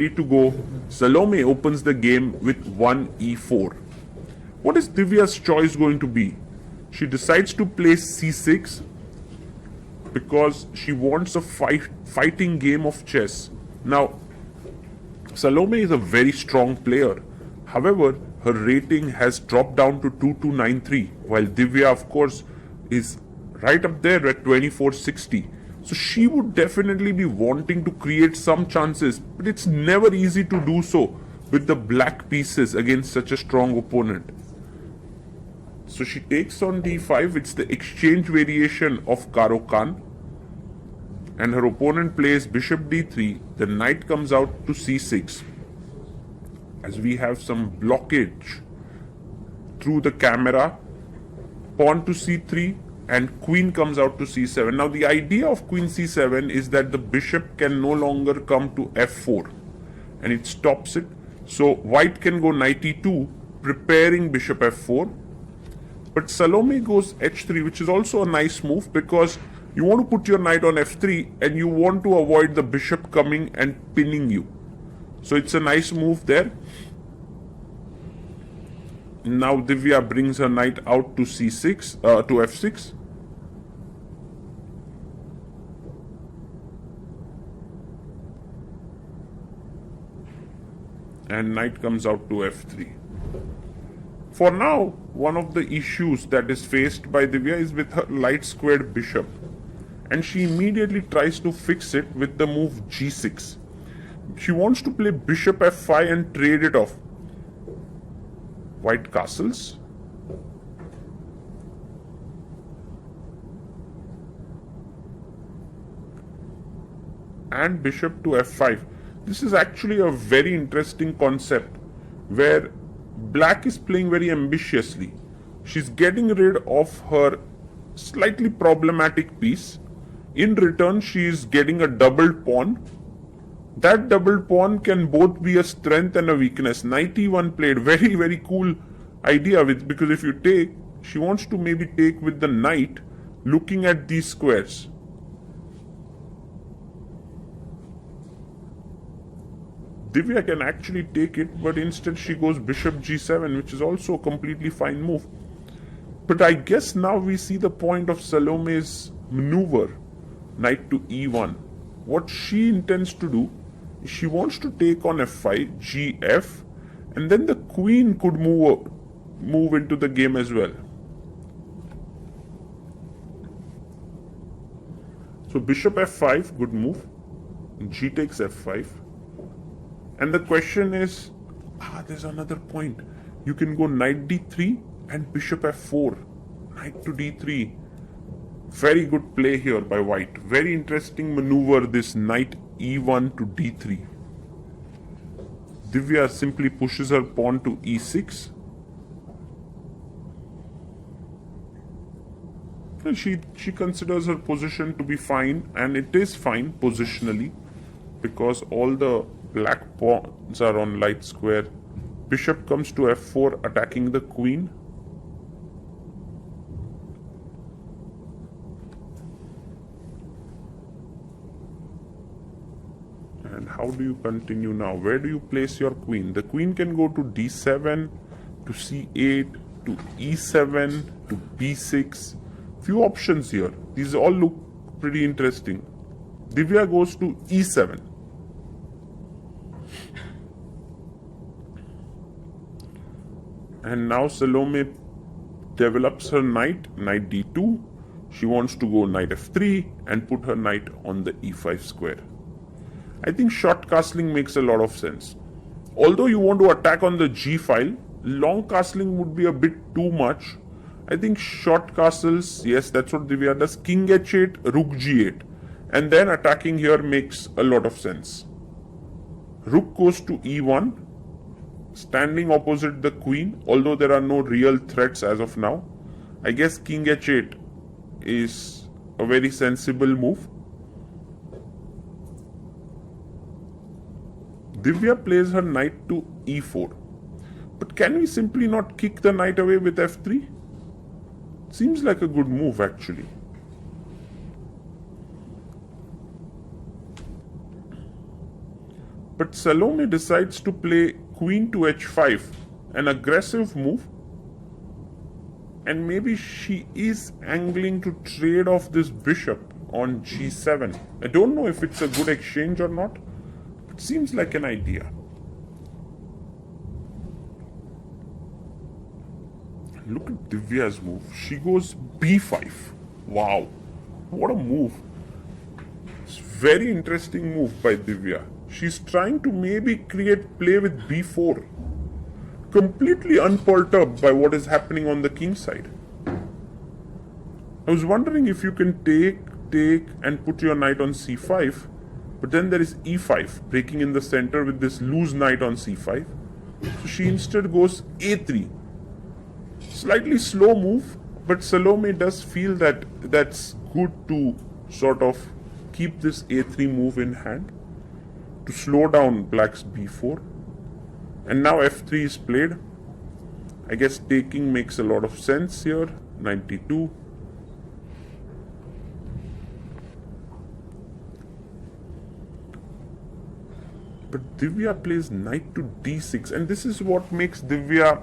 ready to go. Salome opens the game with 1 e4. What is Divya's choice going to be? She decides to play c6 because she wants a fighting game of chess. Now, Salome is a very strong player. However, her rating has dropped down to 2293, while Divya, of course, is right up there at 2460. So she would definitely be wanting to create some chances, but it's never easy to do so with the black pieces against such a strong opponent. So she takes on d5, it's the exchange variation of Karo Khan. And her opponent plays bishop d3, the knight comes out to c6. As we have some blockage through the camera, pawn to c3 and queen comes out to c7. Now the idea of queen c7 is that the bishop can no longer come to f4 and it stops it. So white can go knight e2, preparing bishop f4. But Salome goes h3, which is also a nice move because you want to put your knight on f3 and you want to avoid the bishop coming and pinning you. So it's a nice move there. Now Divya brings her knight out to c6, to f6. And knight comes out to f3. For now, one of the issues that is faced by Divya is with her light squared bishop. And she immediately tries to fix it with the move g6. She wants to play bishop f5 and trade it off. White castles. And bishop to f5. This is actually a very interesting concept where black is playing very ambitiously. She's getting rid of her slightly problematic piece. In return, she is getting a doubled pawn. That doubled pawn can both be a strength and a weakness. Knight e1 played, very, very cool idea with, because if you take, she wants to maybe take with the knight looking at these squares. Divya can actually take it, but instead she goes bishop g7, which is also a completely fine move. But I guess now we see the point of Salome's maneuver, knight to e1. What she intends to do is she wants to take on f5, gf, and then the queen could move into the game as well. So bishop f5, good move. G takes f5. And the question is, there's another point. You can go knight d3 and bishop f4. Knight to d3. Very good play here by white. Very interesting maneuver, this knight e1 to d3. Divya simply pushes her pawn to e6. And she considers her position to be fine, and it is fine positionally because all the black pawns are on light square. Bishop comes to f4, attacking the queen. And how do you continue now? Where do you place your queen? The queen can go to d7, to c8, to e7, to b6. Few options here. These all look pretty interesting. Divya goes to e7. And now Salome develops her knight d2. She wants to go knight f3 and put her knight on the e5 square. I think short castling makes a lot of sense. Although you want to attack on the g file, long castling would be a bit too much. I think short castles, yes, that's what Divya does. King h8, rook g8. And then attacking here makes a lot of sense. Rook goes to e1, standing opposite the queen, although there are no real threats as of now. I guess king h8 is a very sensible move. Divya plays her knight to e4. But can we simply not kick the knight away with f3? Seems like a good move actually. But Salome decides to play queen to h5, an aggressive move. And maybe she is angling to trade off this bishop on g7. I don't know if it's a good exchange or not. It seems like an idea. Look at Divya's move. She goes b5. Wow. What a move. It's very interesting move by Divya. She's trying to maybe create play with b4. Completely unperturbed by what is happening on the king side. I was wondering if you can take, and put your knight on c5, but then there is e5, breaking in the center with this loose knight on c5. So she instead goes a3. Slightly slow move, but Salome does feel that that's good to sort of keep this a3 move in hand, to slow down black's b4. And now f3 is played. I guess taking makes a lot of sense here. 92. But Divya plays knight to d6, and this is what makes Divya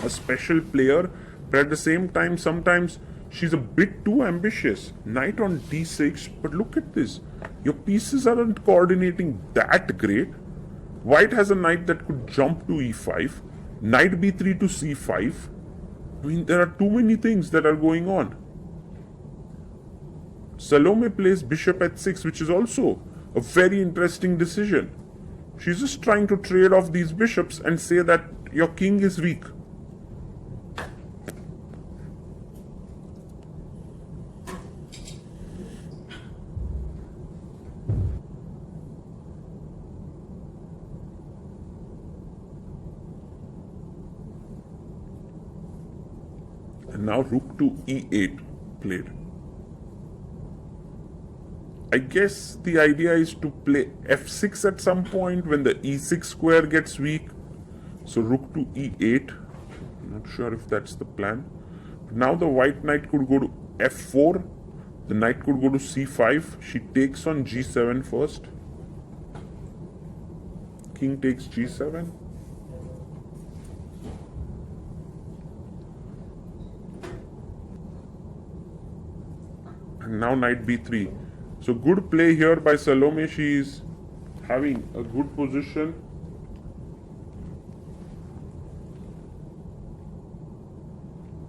a special player, but at the same time sometimes she's a bit too ambitious. Knight on d6, but look at this. Your pieces aren't coordinating that great. White has a knight that could jump to e5, knight b3 to c5. I mean, there are too many things that are going on. Salome plays bishop h6, which is also a very interesting decision. She's just trying to trade off these bishops and say that your king is weak. And now rook to e8 played. I guess the idea is to play f6 at some point when the e6 square gets weak. So rook to e8. I'm not sure if that's the plan. But now the white knight could go to f4. The knight could go to c5. She takes on g7 first. King takes g7. And now knight b3. So good play here by Salome. She is having a good position.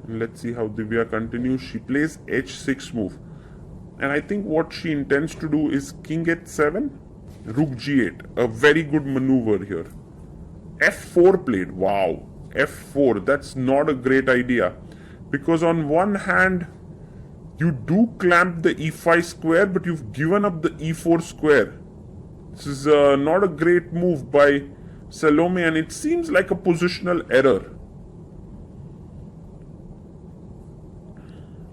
And let's see how Divya continues. She plays h6 move. And I think what she intends to do is king h7, rook g8. A very good maneuver here. f4 played. Wow. f4. That's not a great idea. Because on one hand, you do clamp the e5 square, but you've given up the e4 square. This is not a great move by Salome, and it seems like a positional error.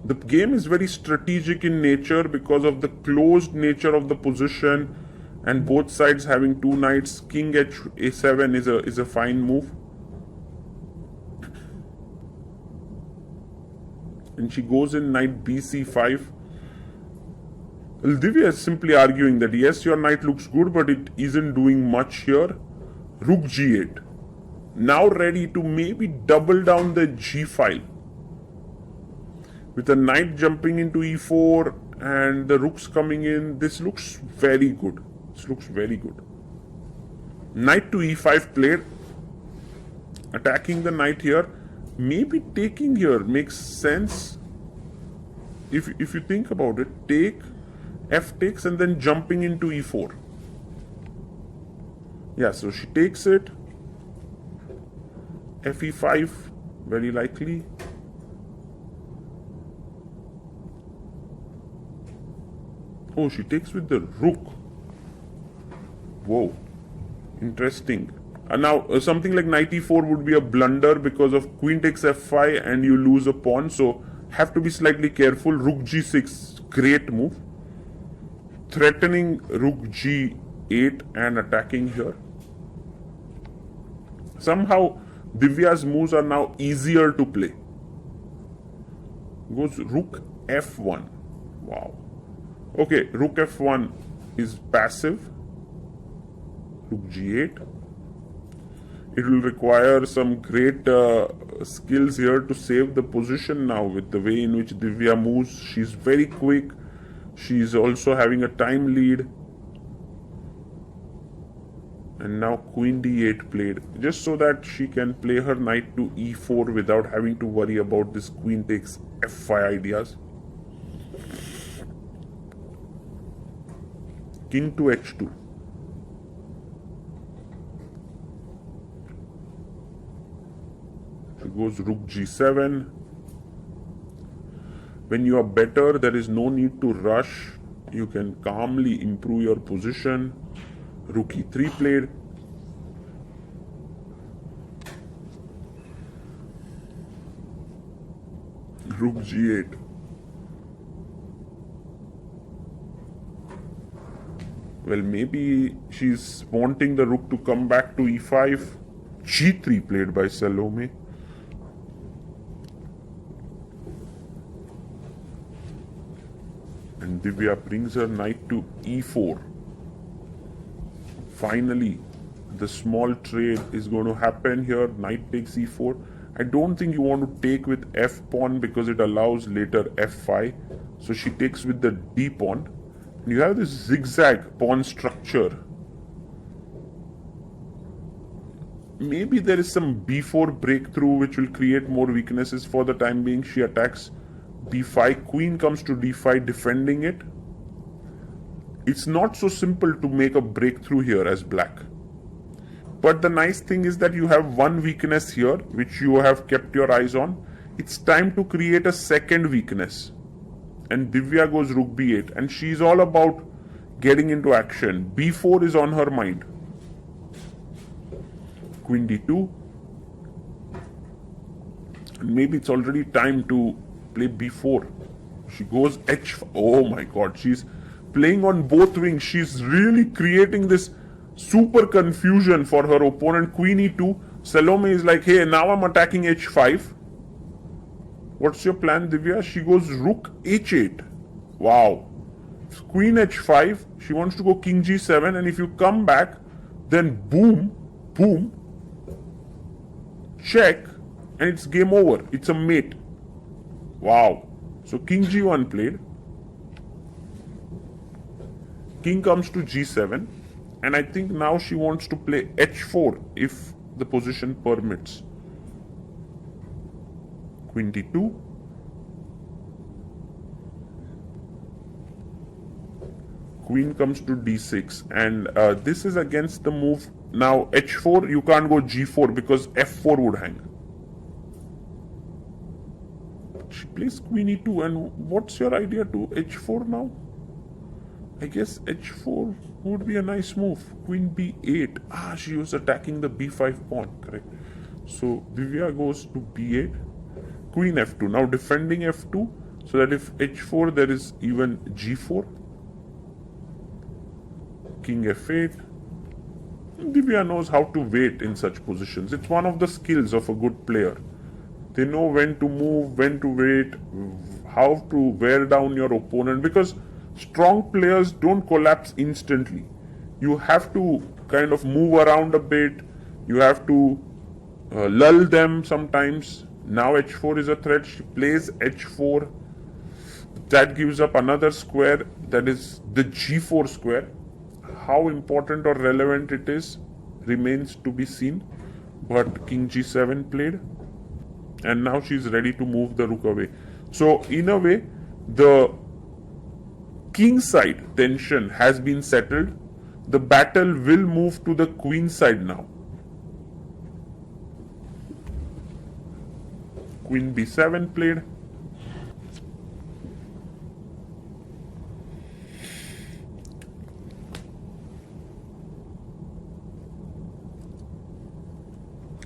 The game is very strategic in nature because of the closed nature of the position and both sides having two knights. King a7 is a fine move. And she goes in knight bc5. Divya is simply arguing that yes, your knight looks good, but it isn't doing much here. Rook g8. Now ready to maybe double down the g file. With the knight jumping into e4 and the rooks coming in, this looks very good. This looks very good. Knight to e5 played. Attacking the knight here. Maybe taking here makes sense. If you think about it, take, f takes, and then jumping into e4. Yeah, so she takes it. fe5, very likely. Oh, she takes with the rook. Whoa, interesting. Now, something like knight e4 would be a blunder because of queen takes f5 and you lose a pawn. So, have to be slightly careful. Rook g6, great move. Threatening rook g8 and attacking here. Somehow, Divya's moves are now easier to play. Goes rook f1. Wow. Okay, rook f1 is passive. Rook g8. It will require some great skills here to save the position now with the way in which Divya moves. She's very quick. She's also having a time lead. And now Queen d8 played, just so that she can play her knight to e4 without having to worry about this queen takes f5 ideas. King to h2. She goes rook g7. When you are better, there is no need to rush. You can calmly improve your position. Rook e3 played. Rook g8. Well, maybe she's wanting the rook to come back to e5. g3 played by Salome. And Divya brings her knight to e4. Finally, the small trade is going to happen here. Knight takes e4. I don't think you want to take with f pawn because it allows later f5. So she takes with the d pawn. And you have this zigzag pawn structure. Maybe there is some b4 breakthrough which will create more weaknesses. For the time being, she attacks b5. Queen comes to d5, defending it. It's not so simple to make a breakthrough here as black. But the nice thing is that you have one weakness here, which you have kept your eyes on. It's time to create a second weakness. And Divya goes rook b8. And she's all about getting into action. b4 is on her mind. Queen d2. And maybe it's already time to play b4. She goes h5. Oh my god, she's playing on both wings. She's really creating this super confusion for her opponent. Queen e2. Salome is like, hey, now I'm attacking h5. What's your plan, Divya? She goes rook h8. Wow. Queen h5. She wants to go king g7. And if you come back, then boom, boom, check, and it's game over. It's a mate. Wow. So king g1 played. King comes to g7. And I think now she wants to play h4 if the position permits. Queen d2. Queen comes to d6. And this is against the move. Now h4, you can't go g4 because f4 would hang. She plays queen e2. And what's your idea to h4 now? I guess h4 would be a nice move. Queen b8. Ah, she was attacking the b5 pawn, correct. So Divya goes to b8. Queen f2. Now defending f2, so that if h4 there is even g4. King f8. Divya knows how to wait in such positions. It's one of the skills of a good player. They know when to move, when to wait, how to wear down your opponent, because strong players don't collapse instantly. You have to kind of move around a bit. You have to lull them sometimes. Now h4 is a threat. She plays h4. That gives up another square, that is the g4 square. How important or relevant it is remains to be seen. But king g7 played. And now she's ready to move the rook away. So in a way, the king side tension has been settled. The battle will move to the queen side now. Queen b7 played.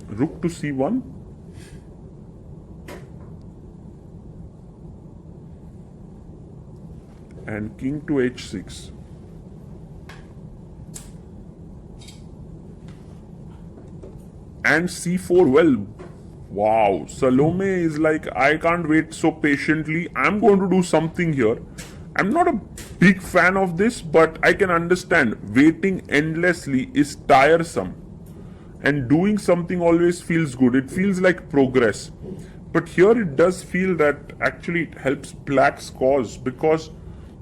Rook to c1. And king to h6. And c4. Well, wow. Salome is like, I can't wait so patiently. I'm going to do something here. I'm not a big fan of this, but I can understand waiting endlessly is tiresome. And doing something always feels good. It feels like progress. But here it does feel that actually it helps black's cause, because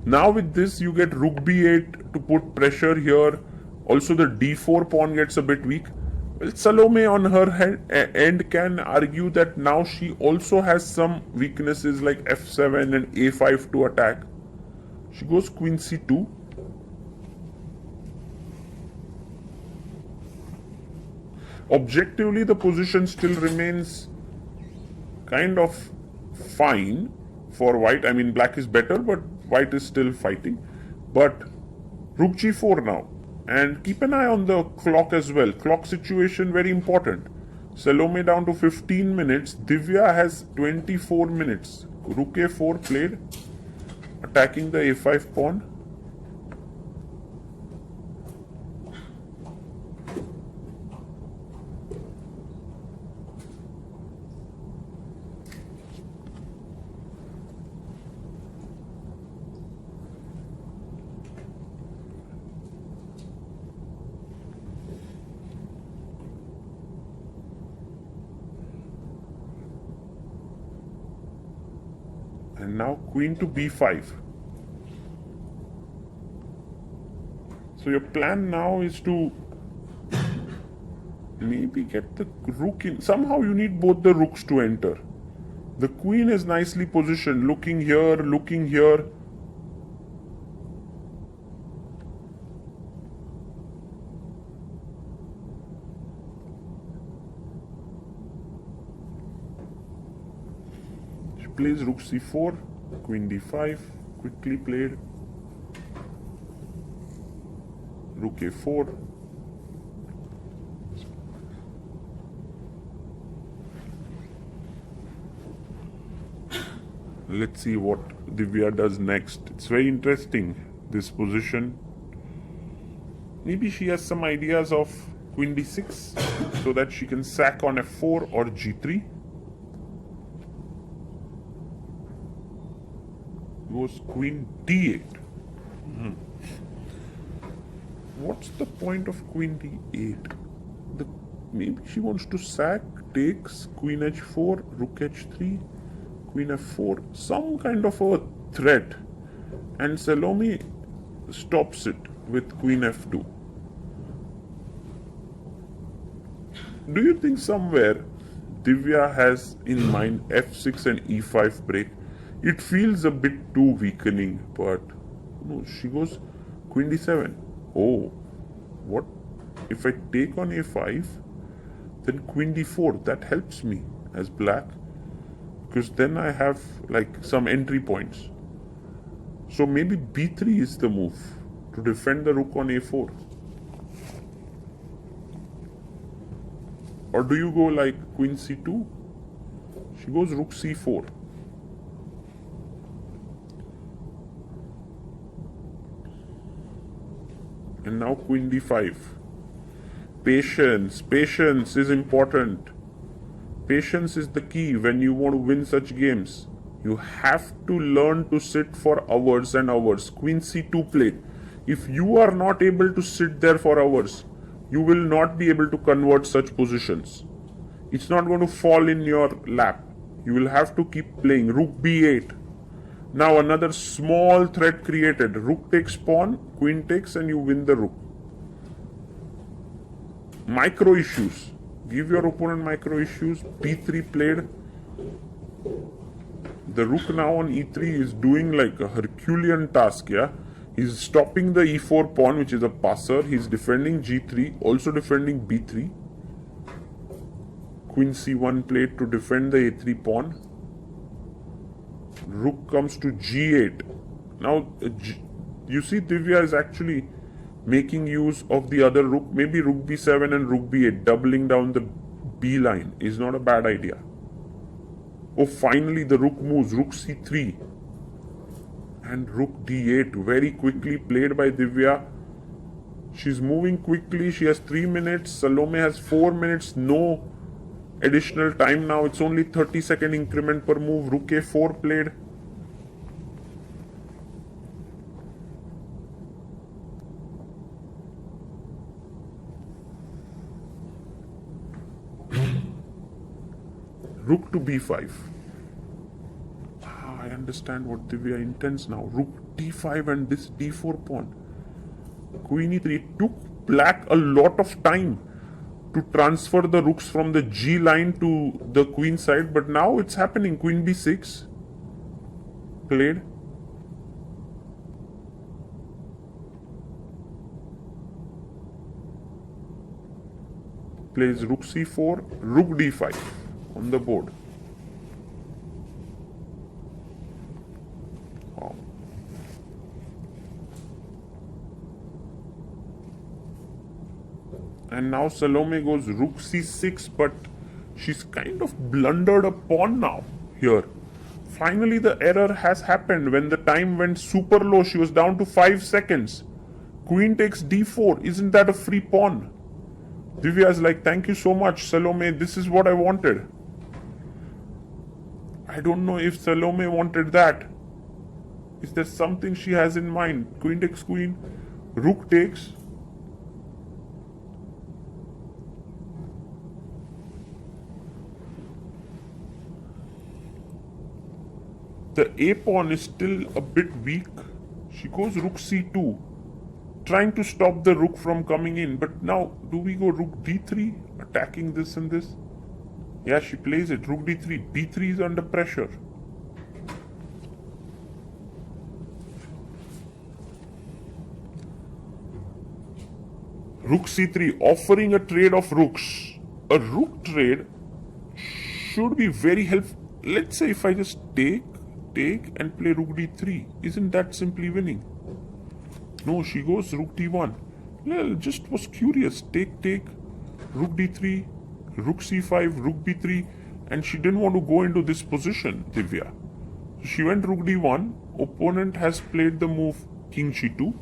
now with this you get rook b8 to put pressure here. Also the d4 pawn gets a bit weak. Well, Salome on her end can argue that now she also has some weaknesses like f7 and a5 to attack. She goes queen c2. Objectively, the position still remains kind of fine for white. I mean, black is better, but white is still fighting. But rook g4 now. And keep an eye on the clock as well. Clock situation very important. Salome down to 15 minutes. Divya has 24 minutes. Rook a4 played, attacking the a5 pawn. And now queen to b5. So your plan now is to maybe get the rook in. Somehow you need both the rooks to enter. The queen is nicely positioned, looking here, looking here. Plays rook c4, queen d5, quickly played. Rook a4. Let's see what Divya does next. It's very interesting, this position. Maybe she has some ideas of queen d6 so that she can sack on f4 or g3. Goes queen d8. What's the point of queen d8? Maybe she wants to sack, takes, queen h4, rook h3, queen f4, some kind of a threat. And Salome stops it with queen f2. Do you think somewhere Divya has in mind f6 and e5 break? It feels a bit too weakening, but no, she goes queen d7. Oh, what? If I take on a5, then queen d4, that helps me as black, because then I have like some entry points. So maybe b3 is the move to defend the rook on a4. Or do you go like queen c2? She goes rook c4. And now queen d5. Patience. Patience is important. Patience is the key when you want to win such games. You have to learn to sit for hours and hours. Queen c2 played. If you are not able to sit there for hours, you will not be able to convert such positions. It's not going to fall in your lap. You will have to keep playing. Rook b8. Now another small threat created. Rook takes pawn, queen takes, and you win the rook. Micro issues. Give your opponent micro issues. b3 played. The rook now on e3 is doing like a Herculean task, yeah? He's stopping the e4 pawn, which is a passer. He's defending g3, also defending b3. Queen c1 played to defend the a3 pawn. Rook comes to g8. Now, you see Divya is actually making use of the other rook. Maybe rook b7 and rook b8, doubling down the b line is not a bad idea. Oh, finally the rook moves. Rook c3 and rook d8. Very quickly played by Divya. She's moving quickly. She has 3 minutes. Salome has 4 minutes. No additional time now. It's only 30-second increment per move. Rook a4 played. Rook to b5. I understand what Divya intends now. Rook d5 and this d4 pawn. Queen e3. It took black a lot of time to transfer the rooks from the G line to the queen side, but now it's happening. Queen b6 played. Plays rook c4, rook d5 on the board. Wow. And now Salome goes rook c6, but she's kind of blundered a pawn now here. Finally, the error has happened. When the time went super low, she was down to 5 seconds. Queen takes d4. Isn't that a free pawn? Divya is like, thank you so much, Salome. This is what I wanted. I don't know if Salome wanted that. Is there something she has in mind? Queen takes queen. Rook takes. The A pawn is still a bit weak. She goes rook c2, trying to stop the rook from coming in. But now, do we go rook d3, attacking this and this? Yeah, she plays it. Rook d3. b3 is under pressure. Rook c3, offering a trade of rooks. A rook trade should be very helpful. Let's say if I just take and play rook d3. Isn't that simply winning? No, she goes rook d1. Well, just was curious. Take, rook d3, rook c5, rook b3, and she didn't want to go into this position, Divya. So she went rook d1. Opponent has played the move king c2,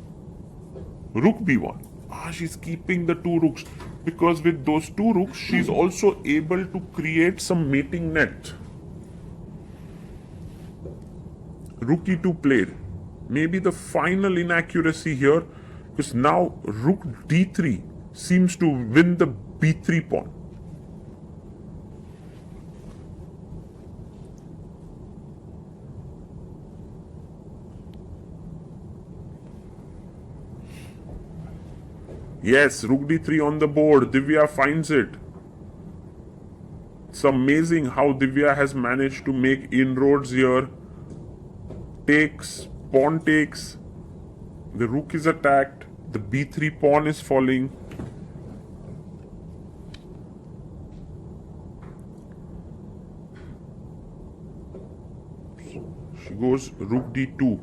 rook b1. She's keeping the two rooks, because with those two rooks, she's also able to create some mating net. Rook e2 played. Maybe the final inaccuracy here, because now rook d3 seems to win the b3 pawn. Yes, rook d3 on the board. Divya finds it. It's amazing how Divya has managed to make inroads here. Takes, pawn takes, the rook is attacked, the b3 pawn is falling. She goes rook d2.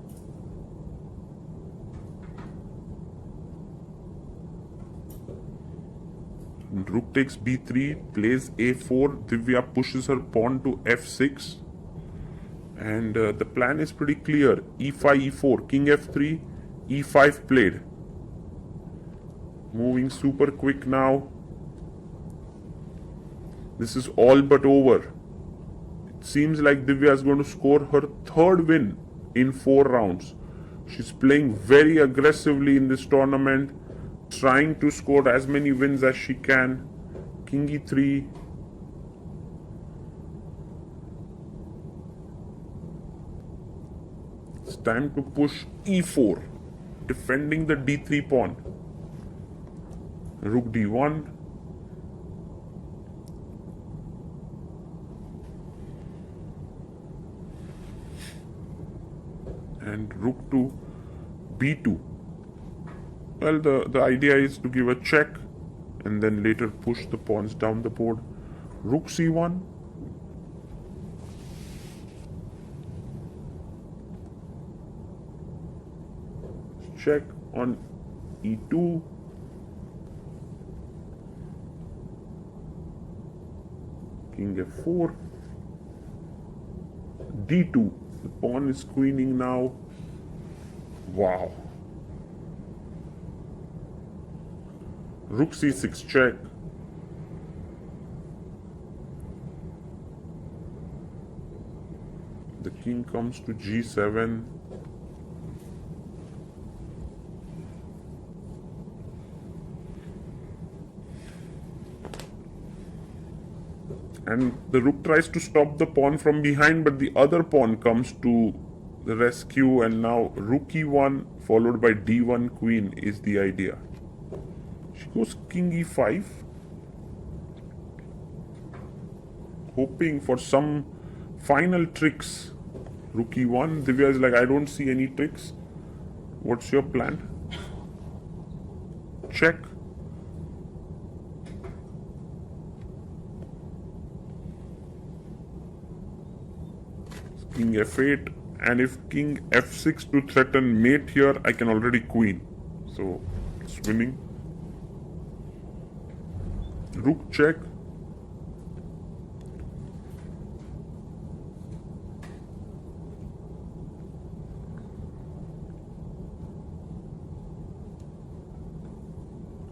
And rook takes b3, plays a4, Divya pushes her pawn to f6. And the plan is pretty clear. e5, e4, king f3, e5 played. Moving super quick now. This is all but over. It seems like Divya is going to score her third win in 4 rounds. She's playing very aggressively in this tournament, trying to score as many wins as she can. King e3. It's time to push e4, defending the d3 pawn. Rook d1. And rook to b2. Well, the idea is to give a check and then later push the pawns down the board. Rook c1. Check on e2. King f4. d2. The pawn is queening now. Wow. Rook c6 check. The king comes to g7. And the rook tries to stop the pawn from behind, but the other pawn comes to the rescue, and now rook e1 followed by d1 queen is the idea. She goes king e5, hoping for some final tricks. Rook e1, Divya is like, I don't see any tricks. What's your plan? Check. King f8, and if king f6 to threaten mate here, I can already queen. So it's winning. Rook check.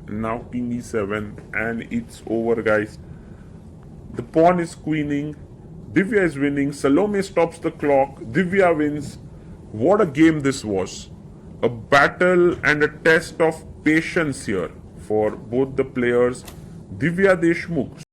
Now king e7, and it's over, guys. The pawn is queening. Divya is winning. Salome stops the clock. Divya wins. What a game this was. A battle and a test of patience here for both the players. Divya Deshmukh